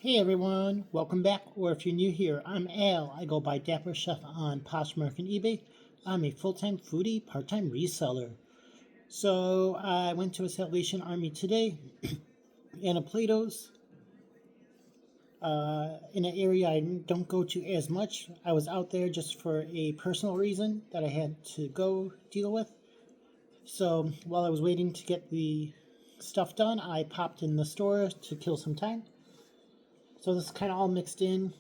Hey everyone, welcome back, or if you're new here, I'm Al. I go by Dapper Chef on Poshmark and eBay. I'm a full-time foodie, part-time reseller. So I went to a Salvation Army today and a Plato's in an area I don't go to as much. I was out there just for a personal reason that I had to go deal with. So while I was waiting to get the stuff done, I popped in the store to kill some time. So this is kind of all mixed in.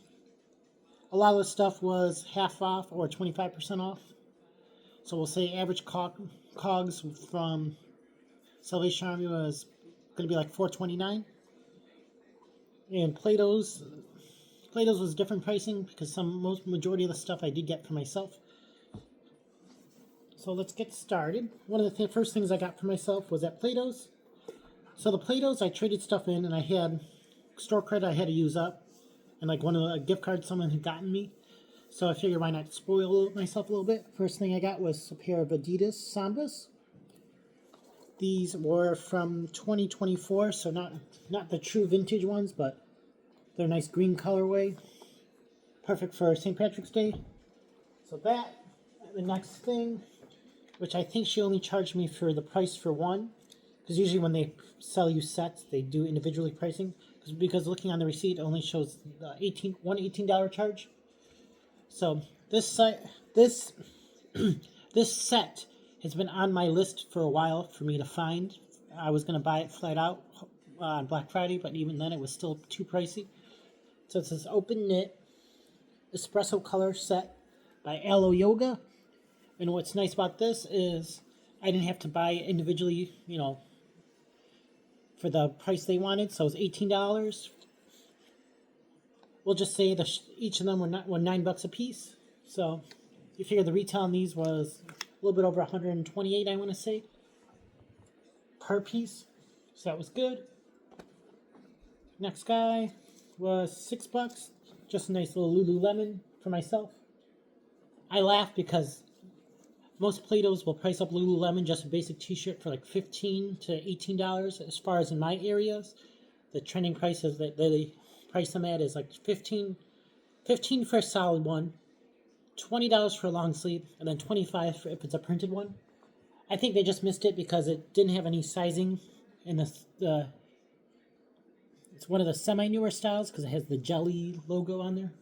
A lot of the stuff was half off or 25% off. So we'll say average cogs from Salvation Army was going to be like $4.29. And Plato's was different pricing because majority of the stuff I did get for myself. So let's get started. One of the first things I got for myself was at Plato's. So the Plato's, I traded stuff in and I had store credit I had to use up. And like one of the gift cards someone had gotten me. So I figured why not spoil myself a little bit. First thing I got was a pair of Adidas Sambas. These were from 2024, so not the true vintage ones, but they're a nice green colorway. Perfect for St. Patrick's Day. So that, the next thing, which I think she only charged me for the price for one. Because usually when they sell you sets, they do individually pricing. Because looking on the receipt, it only shows the $18 charge. So this set has been on my list for a while for me to find. I was going to buy it flat out on Black Friday, but even then it was still too pricey. So it's this open knit espresso color set by Aloe Yoga. And what's nice about this is I didn't have to buy it individually, for the price they wanted. So it was $18. We'll just say each of them were $9 a piece. So you figure the retail on these was a little bit over $128, I want to say, per piece. So that was good. Next guy was $6. Just a nice little Lululemon for myself. I laugh because most Plato's will price up Lululemon, just a basic t-shirt, for like $15 to $18. As far as in my areas, the trending prices that they price them at is like $15 for a solid one, $20 for a long sleeve, and then $25 for if it's a printed one. I think they just missed it because it didn't have any sizing in the it's one of the semi-newer styles because it has the jelly logo on there.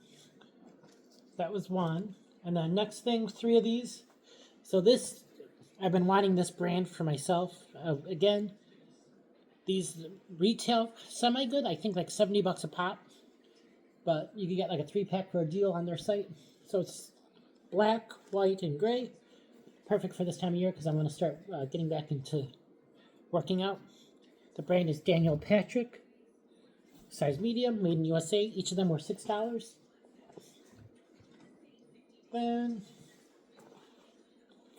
That was one. And then next thing, 3 of these. So this, I've been wanting this brand for myself. Again, these retail semi-good, I think like $70 a pop. But you can get like a 3-pack for a deal on their site. So it's black, white, and gray. Perfect for this time of year because I'm going to start getting back into working out. The brand is Daniel Patrick. Size medium, made in USA. Each of them were $6. Then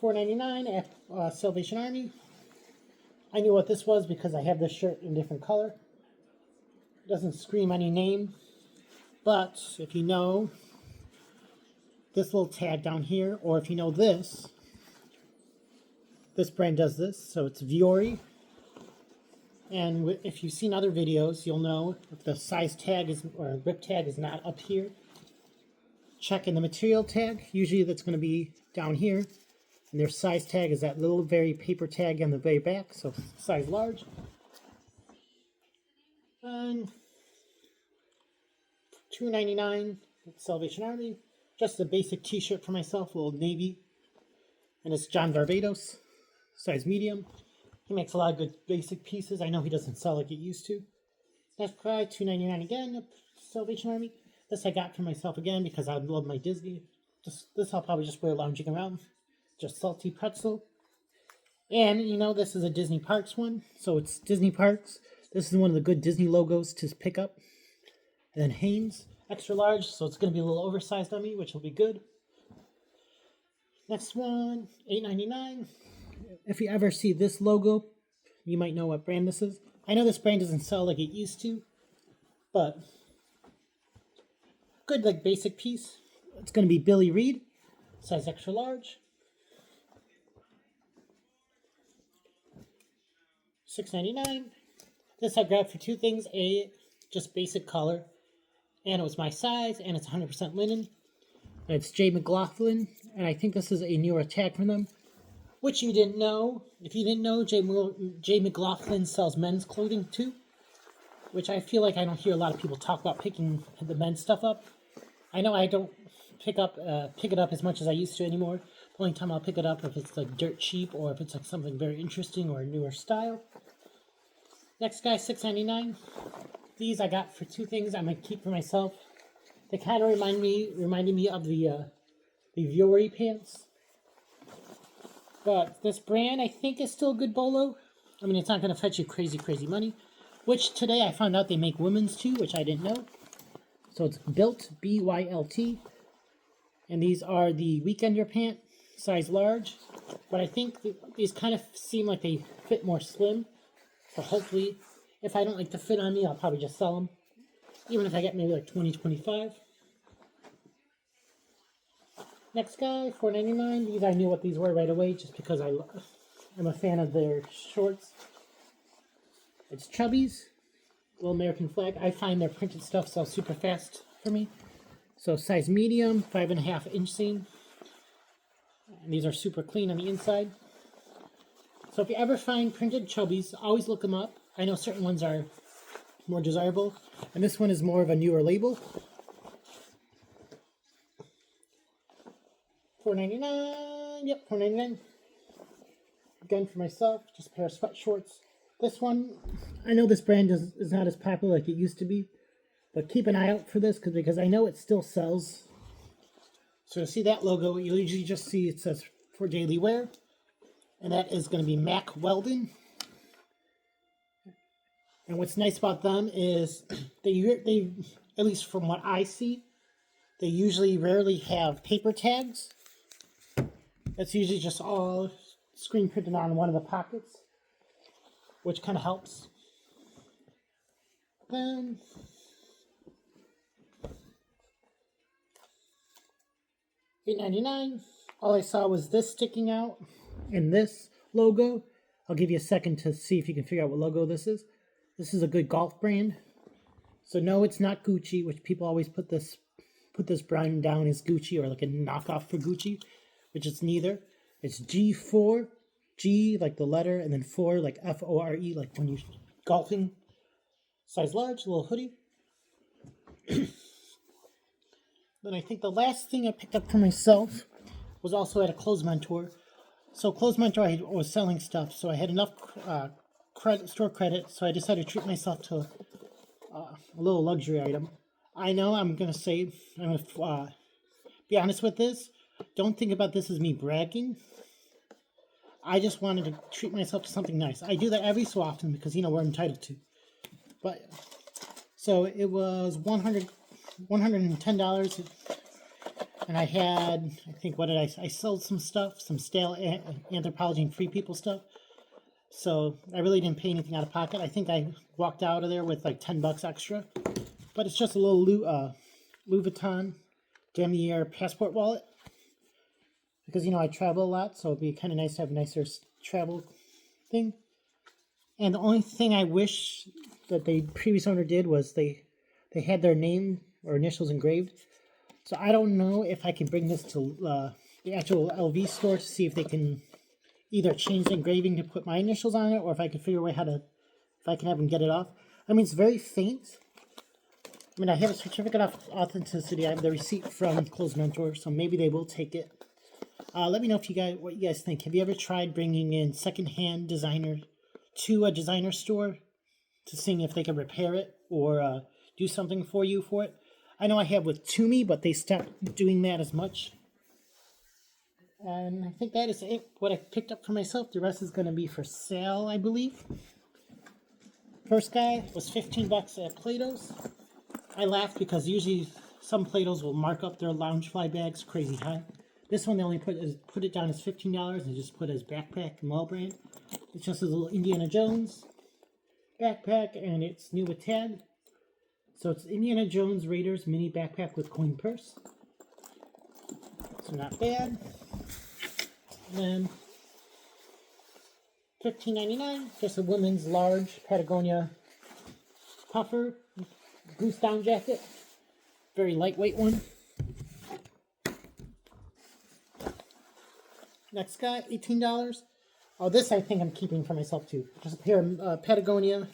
$4.99 at Salvation Army. I knew what this was because I have this shirt in different color. It doesn't scream any name, but if you know this little tag down here, or if you know this brand does this, so it's Viore. And if you've seen other videos, you'll know if the size tag or rip tag is not up here. Check in the material tag. Usually that's going to be down here. And their size tag is that little very paper tag on the very back, so size large. And $2.99 at Salvation Army. Just a basic t-shirt for myself, a little navy. And it's John Barbados, size medium. He makes a lot of good basic pieces. I know he doesn't sell like he used to. That's probably $2.99 again at Salvation Army. This I got for myself again because I love my Disney. This I'll probably just wear lounging around. Just salty pretzel. And, this is a Disney Parks one. So it's Disney Parks. This is one of the good Disney logos to pick up. And then Hanes, extra large. So it's going to be a little oversized on me, which will be good. Next one, $8.99. If you ever see this logo, you might know what brand this is. I know this brand doesn't sell like it used to, but good, like, basic piece. It's going to be Billy Reed, size extra large. $6.99. This I grabbed for 2 things. A, just basic color. and it was my size, and it's 100% linen. And it's J. McLaughlin, and I think this is a newer tag from them, which you didn't know. If you didn't know, J. McLaughlin sells men's clothing too, which I feel like I don't hear a lot of people talk about picking the men's stuff up. I know I don't pick it up as much as I used to anymore. The only time I'll pick it up if it's like dirt cheap or if it's like something very interesting or a newer style. Next guy, $6.99. These I got for two things I'm gonna keep for myself. They kind of reminded me of the Viore pants. But this brand I think is still a good bolo. I mean, it's not gonna fetch you crazy money. Which today I found out they make women's too, which I didn't know. So it's Built, B-Y-L-T. And these are the weekender pant, size large. But I think these kind of seem like they fit more slim. So hopefully, if I don't like the fit on me, I'll probably just sell them. Even if I get maybe like 20, 25. Next guy, $4.99. These I knew what these were right away just because I'm a fan of their shorts. It's Chubbies, little American flag. I find their printed stuff sells super fast for me. So size medium, 5.5 inch seam. And these are super clean on the inside. So if you ever find printed Chubbies, always look them up. I know certain ones are more desirable. And this one is more of a newer label. $4.99. Yep, $4.99. Again, for myself, just a pair of sweat shorts. This one, I know this brand is not as popular like it used to be, but keep an eye out for this because I know it still sells. So to see that logo, you'll usually just see it says for daily wear, and that is going to be Mack Weldon. And what's nice about them is they at least from what I see, they usually rarely have paper tags. That's usually just all screen printed on one of the pockets, which kind of helps. Then $8.99. All I saw was this sticking out and this logo. I'll give you a second to see if you can figure out what logo this is. This is a good golf brand. So no, it's not Gucci, which people always put this brand down as Gucci or like a knockoff for Gucci, which it's neither. It's G4, G like the letter, and then 4 like F-O-R-E, like when you're golfing. Size large, little hoodie. Then I think the last thing I picked up for myself was also at a Clothes Mentor. So Clothes Mentor, I was selling stuff, so I had enough store credit, so I decided to treat myself to a little luxury item. I know I'm going to be honest with this. Don't think about this as me bragging. I just wanted to treat myself to something nice. I do that every so often because, we're entitled to. But, so it was $110. And I had, I think, I sold some stuff, some stale Anthropology and Free People stuff. So I really didn't pay anything out of pocket. I think I walked out of there with like $10 extra. But it's just a little Louis Vuitton Damier passport wallet. Because, I travel a lot, so it'd be kind of nice to have a nicer travel thing. And the only thing I wish that the previous owner did was they had their name or initials engraved. So I don't know if I can bring this to the actual LV store to see if they can either change the engraving to put my initials on it, or if I can figure a way if I can have them get it off. I mean, it's very faint. I mean, I have a certificate of authenticity. I have the receipt from Clothes Mentor, so maybe they will take it. Let me know what you guys think. Have you ever tried bringing in secondhand designer to a designer store to see if they can repair it or do something for you for it? I know I have with Toomey, but they stopped doing that as much. And I think that is it. What I picked up for myself. The rest is going to be for sale, I believe. First guy was $15 at Plato's. I laughed because usually some Plato's will mark up their Loungefly bags crazy high. This one they only put it down as $15 and just put as backpack and Mall brand. It's just a little Indiana Jones backpack and it's new with tag. So it's Indiana Jones Raiders mini backpack with coin purse. So not bad. And then $15.99, just a women's large Patagonia puffer goose down jacket. Very lightweight one. Next guy, $18. Oh, this I think I'm keeping for myself too. Just a pair of Patagonia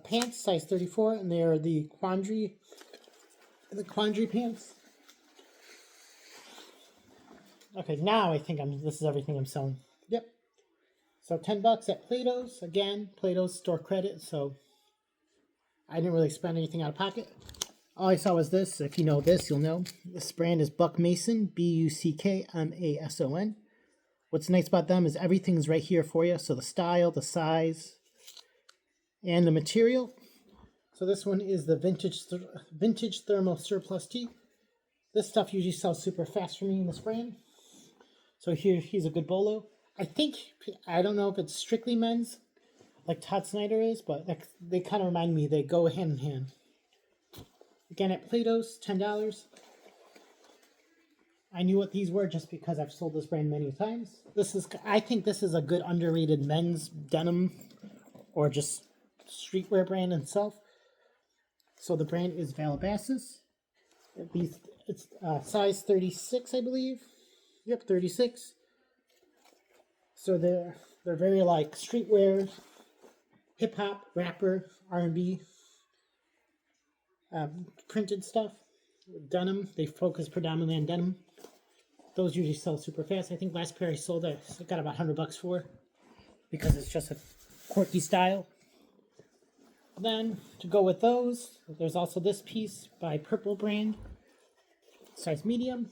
pants, size 34, and they are the Quandary pants. Okay, now I think this is everything I'm selling. Yep. So $10 at Plato's. Again, Plato's store credit, so I didn't really spend anything out of pocket. All I saw was this. If you know this, you'll know. This brand is Buck Mason, Buckmason. What's nice about them is everything's right here for you. So the style, the size, and the material. So this one is the vintage thermal surplus tee. This stuff usually sells super fast for me in this brand. So here's a good bolo. I don't know if it's strictly men's, like Todd Snyder is, but they kind of remind me, they go hand in hand. Again, at Plato's, $10. I knew what these were just because I've sold this brand many times. I think this is a good underrated men's denim or just streetwear brand itself. So the brand is Calabasas. It's size 36, I believe. Yep, 36. So they're very like streetwear, hip hop, rapper, R&B, printed stuff. Denim. They focus predominantly on denim. Those usually sell super fast. I think last pair I sold I got about $100 for, because it's just a quirky style. Then to go with those, there's also this piece by Purple brand, size medium.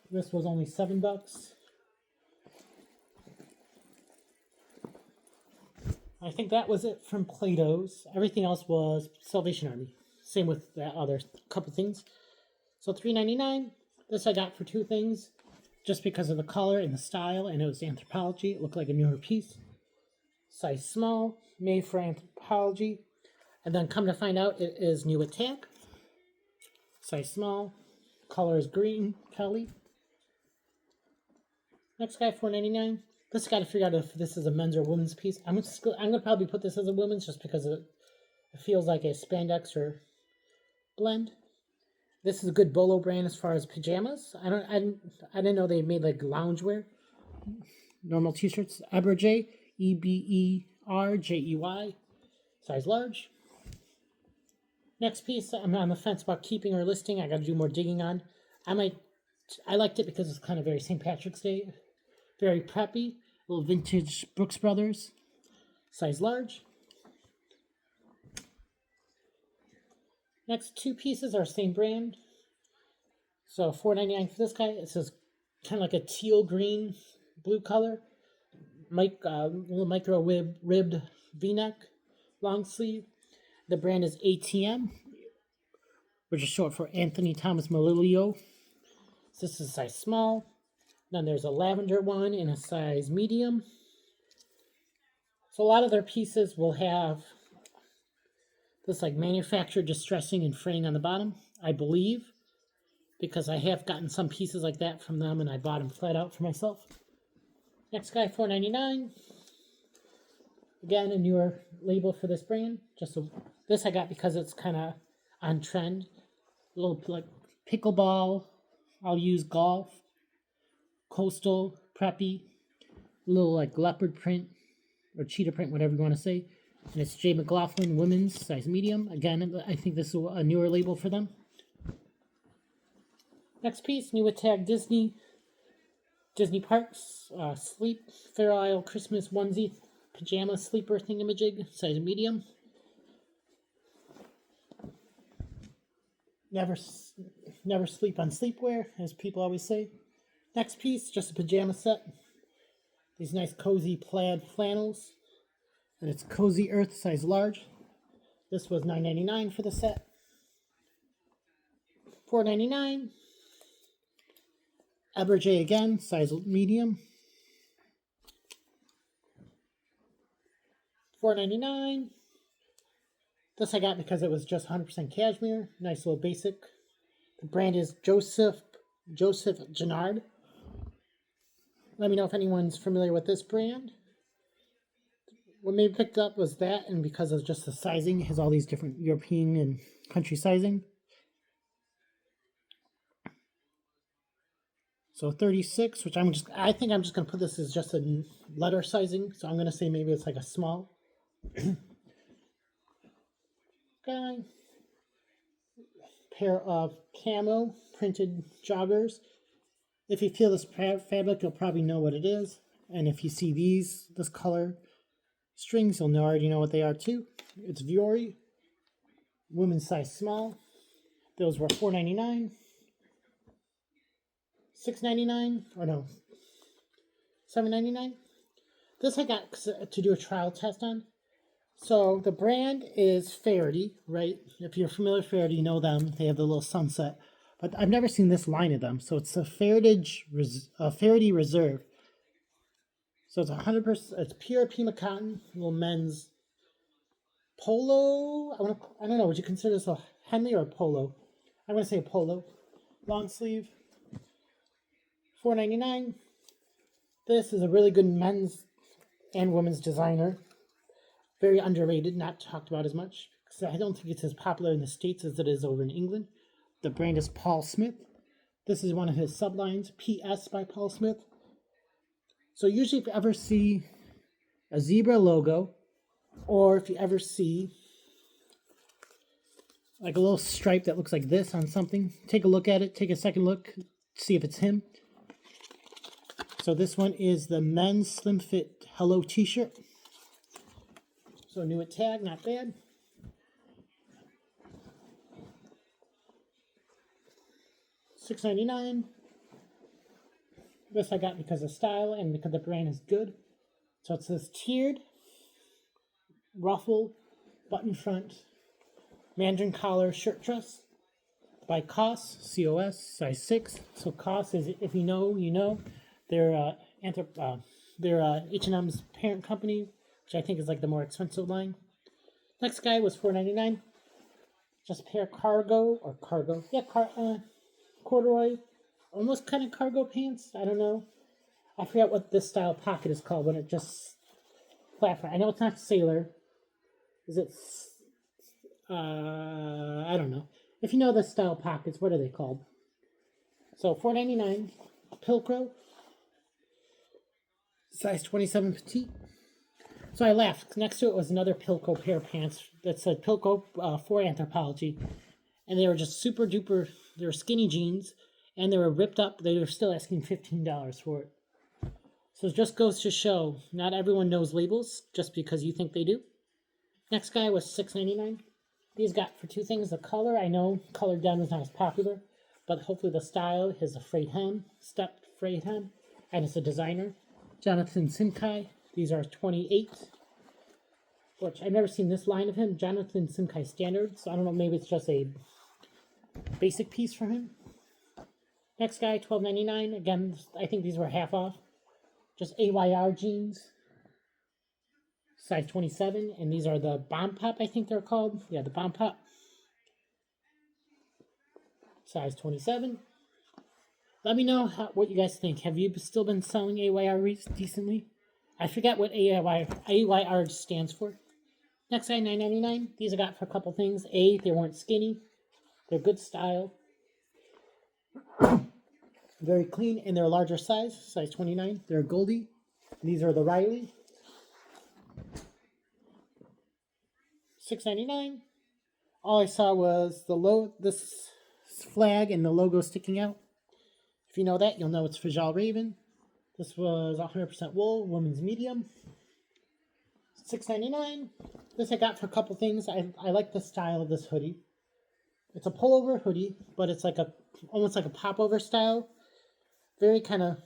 This was only $7. I think that was it from Plato's. Everything else was Salvation Army. Same with that other couple things. So $3.99. This I got for two things, just because of the color and the style, and it was Anthropology. It looked like a newer piece. Size small, made for Anthropology. And then come to find out, it is New Attack. Size small. Color is green, Kelly. Next guy, $4.99. This got to figure out if this is a men's or women's piece. I'm gonna probably put this as a women's just because it feels like a spandex or blend. This is a good bolo brand as far as pajamas. I didn't know they made like loungewear. Normal t-shirts. Eberjey, Eberjey, size large. Next piece, I'm on the fence about keeping or listing. I got to do more digging on. I liked it because it's kind of very St. Patrick's Day. Very preppy. Little vintage Brooks Brothers. Size large. Next two pieces are same brand. So $4.99 for this guy. It says kind of like a teal green blue color. Little micro ribbed V-neck. Long sleeve. The brand is ATM, which is short for Anthony Thomas Melilio. So this is a size small. Then there's a lavender one in a size medium. So a lot of their pieces will have this like manufactured distressing and fraying on the bottom, I believe, because I have gotten some pieces like that from them and I bought them flat out for myself. Next guy, $4.99. Again, a newer label for this brand. This I got because it's kind of on trend. A little like pickleball. I'll use golf. Coastal, preppy. A little like leopard print or cheetah print, whatever you want to say. And it's J. McLaughlin women's, size medium. Again, I think this is a newer label for them. Next piece, New Attack Disney Parks, Sleep, Fair Isle Christmas onesie, pajama sleeper thingamajig, size medium. Never sleep on sleepwear, as people always say. Next piece, just a pajama set. These nice cozy plaid flannels. And it's Cozy Earth, size large. This was $9.99 for the set. $4.99. Eberjey again, size medium. $4.99. This I got because it was just 100% cashmere. Nice little basic. The brand is Joseph Jannard. Let me know if anyone's familiar with this brand. what made me pick up was that, and because of just the sizing, it has all these different European and country sizing. So 36, which I think I'm just gonna put this as just a letter sizing. So I'm gonna say maybe it's like a small. Okay. Pair of camo printed joggers. If you feel this fabric, you'll probably know what it is. And if you see this color strings, you'll already know what they are too. It's Viore, women's size small. Those were $4.99, $6.99, or no, $7.99. This I got to do a trial test on. So the brand is Faraday, right? If you're familiar with Faraday, you know them. They have the little sunset. But I've never seen this line of them. So it's a Faraday Reserve. So it's 100%. It's pure Pima cotton. Little men's polo. I don't know. Would you consider this a Henley or a polo? I'm gonna say a polo. Long sleeve. $4.99. This is a really good men's and women's designer. Very underrated, not talked about as much. Because I don't think it's as popular in the States as it is over in England. The brand is Paul Smith. This is one of his sublines, PS by Paul Smith. So usually if you ever see a zebra logo, or if you ever see like a little stripe that looks like this on something, take a look at it, take a second look, see if it's him. So this one is the men's Slim Fit Hello t-shirt. So new at tag, not bad. $6.99. This I got because of style and because the brand is good. So it's this tiered, ruffle, button front, mandarin collar shirt dress by COS, C-O-S, size 6. So COS is, if you know, you know. They're H&M's parent company, which I think is like the more expensive line. Next guy was $4.99. Just a pair of corduroy, almost kind of cargo pants. I don't know. I forget what this style pocket is called when it just flat front. I know it's not sailor. Is it? I don't know. If you know the style pockets, what are they called? So $4.99. Pilcro, size 27 petite. So I laughed. Next to it was another Pilcro pair of pants that said Pilcro for Anthropology. And they were just super duper, they were skinny jeans, and they were ripped up. They were still asking $15 for it. So it just goes to show, not everyone knows labels just because you think they do. Next guy was $6.99. These got for two things. The color, I know colored denim is not as popular, but hopefully the style is a frayed hem, stepped frayed hem, and it's a designer. Jonathan Simkai. These are 28, which I've never seen this line of him. Jonathan Simkai Standard, so I don't know, maybe it's just a basic piece for him. Next guy, $12.99. Again, I think these were half off. Just AYR jeans, size 27, and these are the Bomb Pop, I think they're called. Yeah, the Bomb Pop. Size 27. Let me know what you guys think. Have you still been selling AYR decently? I forget what AYR stands for. Next guy, $9.99. These I got for a couple things. A, they weren't skinny. They're good style. Very clean, and they're a larger size 29. They're Goldie. These are the Riley. $6.99. All I saw was this flag and the logo sticking out. If you know that, you'll know it's Fajal Raven. This was 100% wool, women's medium. $6.99. This I got for a couple things. I like the style of this hoodie. It's a pullover hoodie, but it's like almost like a popover style. Very kind of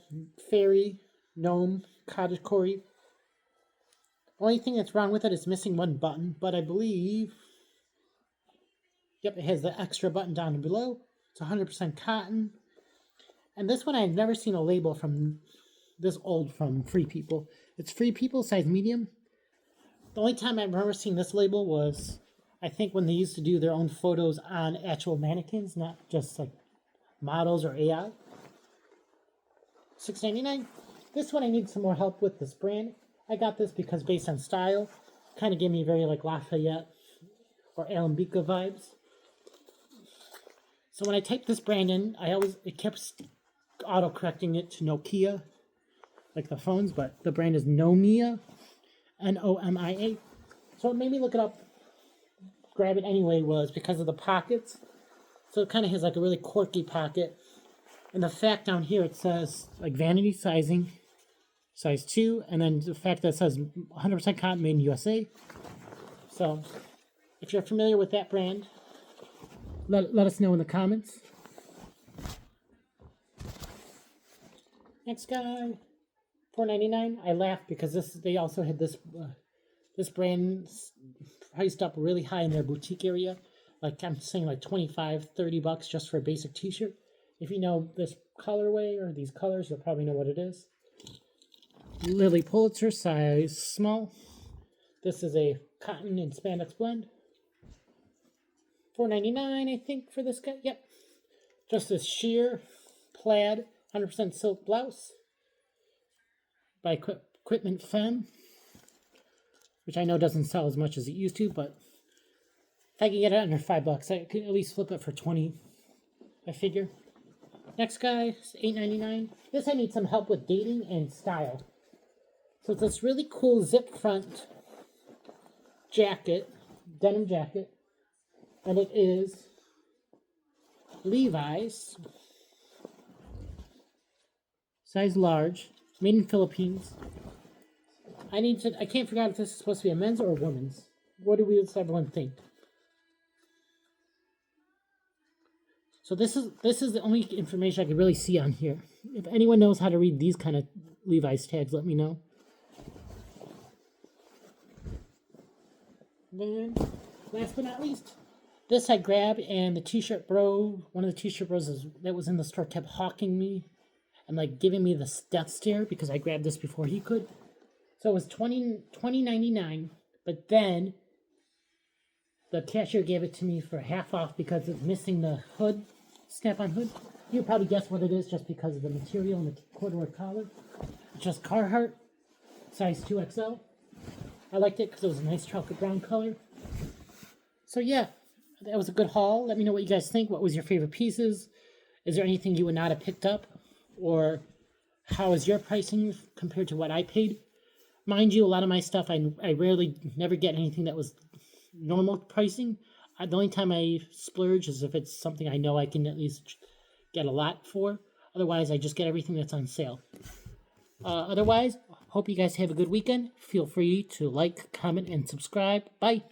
fairy, gnome, cottagecore. Only thing that's wrong with it is missing one button, but I believe, yep, it has the extra button down below. It's 100% cotton. And this one, I've never seen a label from this old from Free People. It's Free People, size medium. The only time I've ever seen this label was, I think, when they used to do their own photos on actual mannequins, not just like models or AI. $6.99. This one I need some more help with, this brand. I got this because based on style, kind of gave me very like Lafayette or Alambica vibes. So when I typed this brand in, it kept auto-correcting it to Nokia, like the phones, but the brand is Nomia, Nomia. So it made me look it up, grab it anyway, was because of the pockets. So it kind of has like a really quirky pocket. And the fact down here, it says like vanity sizing, size 2, and then the fact that it says 100% cotton made in USA. So if you're familiar with that brand, let us know in the comments. Next guy, $4.99. I laughed because they also had this brand priced up really high in their boutique area. Like I'm saying like $25-$30 just for a basic t-shirt. If you know this colorway or these colors, you'll probably know what it is. Lily Pulitzer, size small. This is a cotton and spandex blend. $4.99, I think, for this guy. Yep. Just this sheer plaid 100% silk blouse by Equipment Femme, which I know doesn't sell as much as it used to, but if I can get it under $5, I could at least flip it for 20, I figure. Next guy is $8.99. This I need some help with dating and style. So it's this really cool zip front jacket, denim jacket, and it is Levi's, size large, made in Philippines. I can't figure out if this is supposed to be a men's or a woman's. What do everyone think? So this is the only information I can really see on here. If anyone knows how to read these kind of Levi's tags, let me know. Then, last but not least, this I grabbed, and the t-shirt bro, one of the t-shirt bros that was in the store kept hawking me and like giving me the death stare because I grabbed this before he could. So it was $20.99, but then the cashier gave it to me for half off because it's missing the hood, snap-on hood. You'll probably guess what it is just because of the material and the corduroy collar. It's just Carhartt, size 2XL. I liked it because it was a nice chocolate brown color. So yeah, that was a good haul. Let me know what you guys think. What was your favorite pieces? Is there anything you would not have picked up? Or how is your pricing compared to what I paid? Mind you, a lot of my stuff, I rarely, never get anything that was normal pricing. The only time I splurge is if it's something I know I can at least get a lot for. Otherwise, I just get everything that's on sale. Otherwise, hope you guys have a good weekend. Feel free to like, comment, and subscribe. Bye.